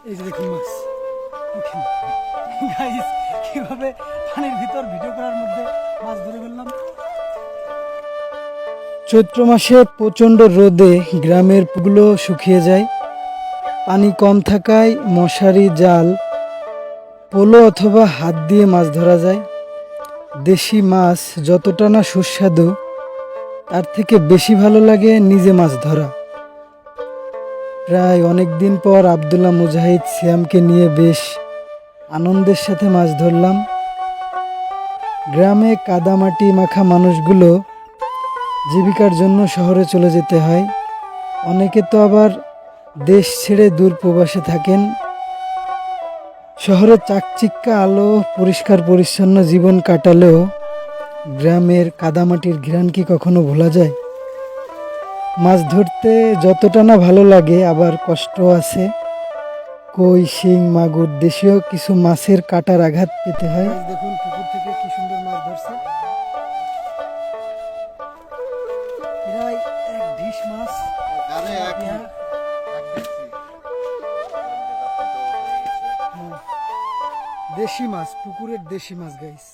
এই যে দেখুন মাছ। গাইস, কিভাবে পানির ভিতর ভিডিও করার মধ্যে মাছ ধরে ফেললাম। চৈত্র মাসে প্রচণ্ড রোদে গ্রামের পুকুরগুলো শুকিয়ে যায়। পানি কম থাকায় মশারি, জাল, পোলো অথবা হাত দিয়ে মাছ ধরা যায়। দেশি মাছ যতটা না সুস্বাদু, তার থেকে বেশি ভালো লাগে নিজে মাছ ধরা। প্রায় অনেক দিন পর আব্দুল্লাহ, মুজাহিদ, সিয়ামকে নিয়ে বেশ আনন্দের সাথে মাছ ধরলাম। গ্রামে কাদামাটি মাখা মানুষগুলো জীবিকার জন্য শহরে চলে যেতে হয়। অনেকে তো আবার দেশ ছেড়ে দূর প্রবাসে থাকেন। শহরে চাকচিক্যা আলো, পরিষ্কার পরিচ্ছন্ন জীবন কাটালেও গ্রামের কাদামাটির ঘ্রাণ কি কখনো ভোলা যায়? মাছ ধরতে যতটা না ভালো লাগে, আবার কষ্ট আছে। কই, শিং, মাগুর, দেশীয় কিছু মাছের কাটার আঘাত পেতে হয়। দেখুন পুকুর থেকে কি সুন্দর মাছ ধরছে। প্রায় এক ঢিস মাছ। দেশি মাছ, পুকুরের দেশি মাছ গাইস।